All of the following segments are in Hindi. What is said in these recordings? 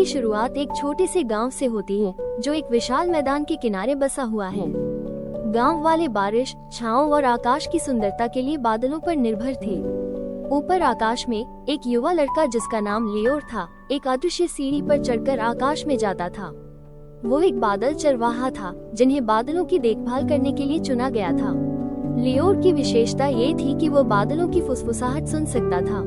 शुरुआत एक छोटे से गांव से होती है जो एक विशाल मैदान के किनारे बसा हुआ है। गांव वाले बारिश, छांव और आकाश की सुंदरता के लिए बादलों पर निर्भर थे। ऊपर आकाश में एक युवा लड़का जिसका नाम लियोर था, एक अदृश्य सीढ़ी पर चढ़कर आकाश में जाता था। वो एक बादल चरवाहा था जिन्हें बादलों की देखभाल करने के लिए चुना गया था। लियोर की विशेषता ये थी कि वो बादलों की फुसफुसाहट सुन सकता था।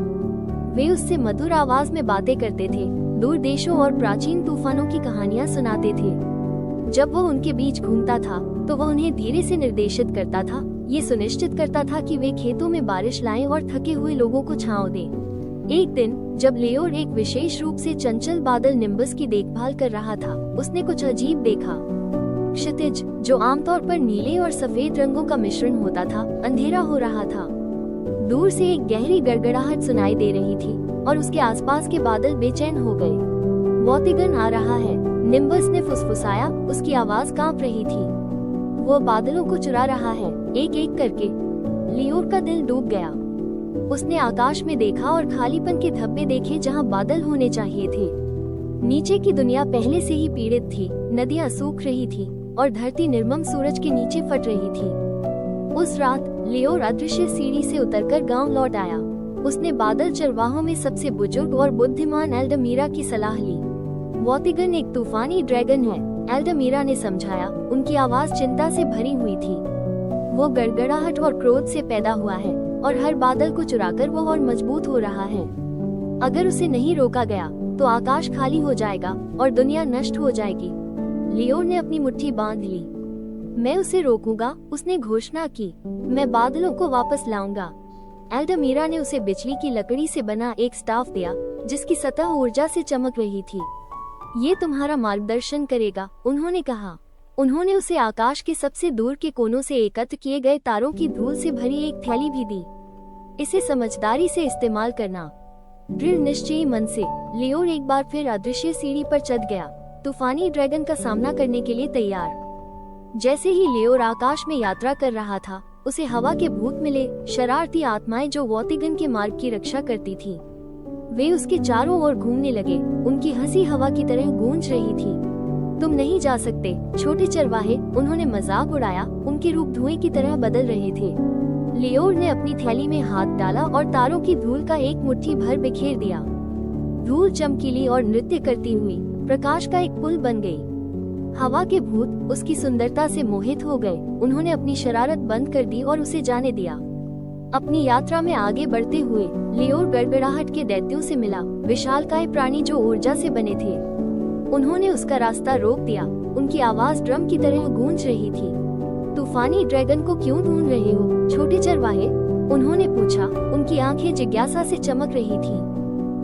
वे उससे मधुर आवाज में बातें करते थे, दूर देशों और प्राचीन तूफानों की कहानियां सुनाते थे। जब वो उनके बीच घूमता था तो वह उन्हें धीरे से निर्देशित करता था, ये सुनिश्चित करता था कि वे खेतों में बारिश लाएं और थके हुए लोगों को छांव दें। एक दिन जब लियोर एक विशेष रूप से चंचल बादल निम्बस की देखभाल कर रहा था, उसने कुछ अजीब देखा। क्षितिज, जो आमतौर पर नीले और सफेद रंगों का मिश्रण होता था, अंधेरा हो रहा था। दूर से एक गहरी गड़गड़ाहट सुनाई दे रही थी और उसके आसपास के बादल बेचैन हो गए। वॉतिगन आ रहा है, निम्बस ने फुसफुसाया, उसकी आवाज कांप रही थी। वो बादलों को चुरा रहा है, एक एक करके। लियोर का दिल डूब गया। उसने आकाश में देखा और खालीपन के धब्बे देखे जहां बादल होने चाहिए थे। नीचे की दुनिया पहले से ही पीड़ित थी, नदियां सूख रही थी और धरती निर्मम सूरज के नीचे फट रही थी। उस रात लियोर अदृश्य सीढ़ी से उतरकर गांव लौट आया। उसने बादल चरवाहों में सबसे बुजुर्ग और बुद्धिमान एल्डमीरा की सलाह ली। वॉतिगन एक तूफानी ड्रैगन है, एल्डमीरा ने समझाया, उनकी आवाज चिंता से भरी हुई थी। वो गड़गड़ाहट और क्रोध से पैदा हुआ है और हर बादल को चुराकर वो और मजबूत हो रहा है। अगर उसे नहीं रोका गया तो आकाश खाली हो जाएगा और दुनिया नष्ट हो जाएगी। लियोर ने अपनी मुट्ठी बांध ली। मैं उसे रोकूंगा, उसने घोषणा की। मैं बादलों को वापस लाऊंगा। एल्डमीरा ने उसे बिजली की लकड़ी से बना एक स्टाफ दिया जिसकी सतह ऊर्जा से चमक रही थी। ये तुम्हारा मार्गदर्शन करेगा, उन्होंने कहा। उन्होंने उसे आकाश के सबसे दूर के कोनों से एकत्र किए गए तारों की धूल से भरी एक थैली भी दी। इसे समझदारी से इस्तेमाल करना। दृढ़ निश्चयी मन से लियोर एक बार फिर अदृश्य सीढ़ी पर चढ़ गया, तूफानी ड्रैगन का सामना करने के लिए तैयार। जैसे ही लियोर आकाश में यात्रा कर रहा था, उसे हवा के भूत मिले, शरारती आत्माएं जो वॉतिगन के मार्ग की रक्षा करती थी। वे उसके चारों ओर घूमने लगे, उनकी हंसी हवा की तरह गूंज रही थी। तुम नहीं जा सकते, छोटे चरवाहे, उन्होंने मजाक उड़ाया। उनके रूप धुएं की तरह बदल रहे थे। लियोर ने अपनी थैली में हाथ डाला और तारों की धूल का एक मुट्ठी भर बिखेर दिया। धूल चमकीली और नृत्य करती हुई प्रकाश का एक पुल बन गई। हवा के भूत उसकी सुंदरता से मोहित हो गए। उन्होंने अपनी शरारत बंद कर दी और उसे जाने दिया। अपनी यात्रा में आगे बढ़ते हुए लियोर गड़गड़ाहट के दैत्यों से मिला, विशालकाय प्राणी जो ऊर्जा से बने थे। उन्होंने उसका रास्ता रोक दिया। उनकी आवाज ड्रम की तरह गूंज रही थी। तूफानी ड्रैगन को क्यों ढूंढ रहे हो, छोटे चरवाहे, उन्होंने पूछा। उनकी आंखें जिज्ञासा से चमक रही थी।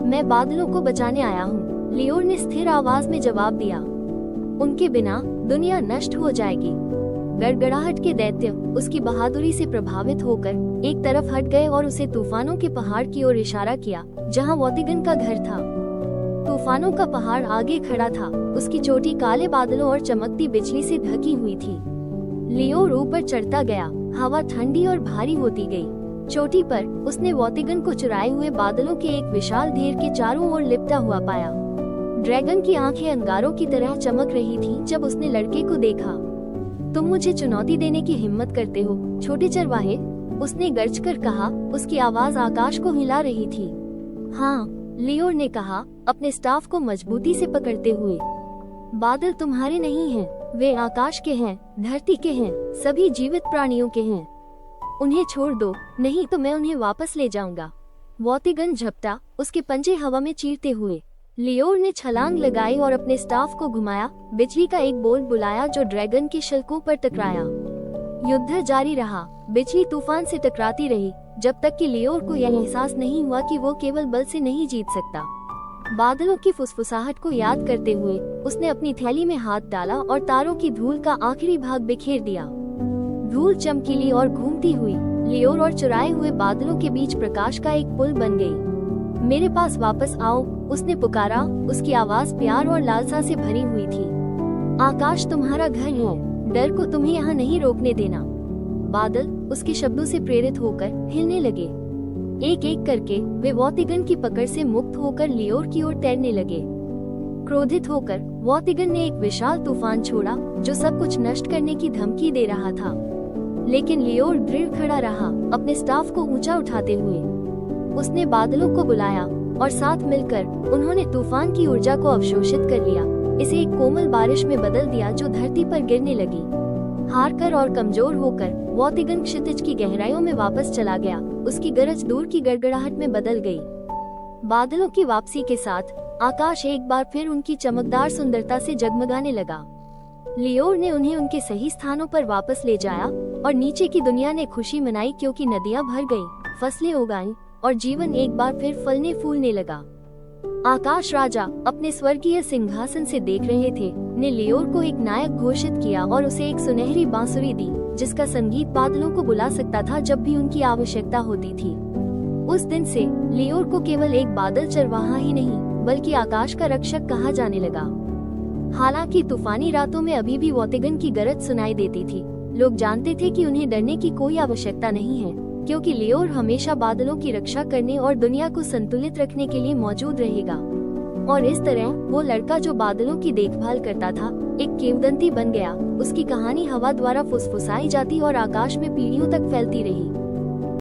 मैं बादलों को बचाने आया हूँ, लियोर ने स्थिर आवाज में जवाब दिया। उनके बिना दुनिया नष्ट हो जाएगी। गड़गड़ाहट के दैत्य उसकी बहादुरी से प्रभावित होकर एक तरफ हट गए और उसे तूफानों के पहाड़ की ओर इशारा किया जहां वॉतिगन का घर था। तूफानों का पहाड़ आगे खड़ा था, उसकी चोटी काले बादलों और चमकती बिजली से ढकी हुई थी। लियोर ऊपर चढ़ता गया, हवा ठंडी और भारी होती गई। चोटी पर उसने वॉतिगन को चुराए हुए बादलों के एक विशाल ढेर के चारों ओर लिपटा हुआ पाया। ड्रैगन की आंखें अंगारों की तरह चमक रही थीं जब उसने लड़के को देखा। तुम मुझे चुनौती देने की हिम्मत करते हो, छोटे चरवाहे, उसने गर्जकर कहा। उसकी आवाज आकाश को हिला रही थी। हाँ, लियोर ने कहा, अपने स्टाफ को मजबूती से पकड़ते हुए। बादल तुम्हारे नहीं हैं, वे आकाश के हैं, धरती के हैं, सभी जीवित प्राणियों के हैं। उन्हें छोड़ दो, नहीं तो मैं उन्हें वापस ले जाऊंगा। वॉतिगन झपटा, उसके पंजे हवा में चीरते हुए। लियोर ने छलांग लगाई और अपने स्टाफ को घुमाया। बिजली का एक बोल्ट बुलाया जो ड्रैगन के शिल्कों पर टकराया। युद्ध जारी रहा। बिजली तूफान से टकराती रही जब तक कि लियोर को यह एहसास नहीं हुआ कि वो केवल बल से नहीं जीत सकता। बादलों की फुसफुसाहट को याद करते हुए उसने अपनी थैली में हाथ डाला और तारों की धूल का आखिरी भाग बिखेर दिया। धूल चमकीली और घूमती हुई लियोर और चुराए हुए बादलों के बीच प्रकाश का एक पुल बन गई। मेरे पास वापस आओ, उसने पुकारा। उसकी आवाज प्यार और लालसा से भरी हुई थी। आकाश तुम्हारा घर है, डर को तुम्हें यहाँ नहीं रोकने देना। बादल उसके शब्दों से प्रेरित होकर हिलने लगे। एक एक करके वे वॉतिगन की पकड़ से मुक्त होकर लियोर की ओर तैरने लगे। क्रोधित होकर वॉतिगन ने एक विशाल तूफान छोड़ा जो सब कुछ नष्ट करने की धमकी दे रहा था। लेकिन लियोर दृढ़ खड़ा रहा, अपने स्टाफ को ऊंचा उठाते हुए। उसने बादलों को बुलाया और साथ मिलकर उन्होंने तूफान की ऊर्जा को अवशोषित कर लिया, इसे एक कोमल बारिश में बदल दिया जो धरती पर गिरने लगी। हारकर और कमजोर होकर वॉतिगन क्षितिज की गहराइयों में वापस चला गया। उसकी गरज दूर की गड़गड़ाहट में बदल गई। बादलों की वापसी के साथ आकाश एक बार फिर उनकी चमकदार सुंदरता से जगमगाने लगा। लियोर ने उन्हें उनके सही स्थानों पर वापस ले जाया और नीचे की दुनिया ने खुशी मनाई, क्योंकि नदियां भर गईं, फसलें उगाईं और जीवन एक बार फिर फलने फूलने लगा। आकाश राजा अपने स्वर्गीय सिंहासन से देख रहे थे, ने लियोर को एक नायक घोषित किया और उसे एक सुनहरी बांसुरी दी जिसका संगीत बादलों को बुला सकता था जब भी उनकी आवश्यकता होती थी। उस दिन से लियोर को केवल एक बादल चरवाहा ही नहीं बल्कि आकाश का रक्षक कहा जाने लगा। हालांकि तूफानी रातों में अभी भी वॉतिगन की गरज सुनाई देती थी, लोग जानते थे कि उन्हें डरने की कोई आवश्यकता नहीं है, क्योंकि लियोर हमेशा बादलों की रक्षा करने और दुनिया को संतुलित रखने के लिए मौजूद रहेगा। और इस तरह वो लड़का जो बादलों की देखभाल करता था एक किंवदंती बन गया। उसकी कहानी हवा द्वारा फुसफुसाई जाती और आकाश में पीढ़ियों तक फैलती रही।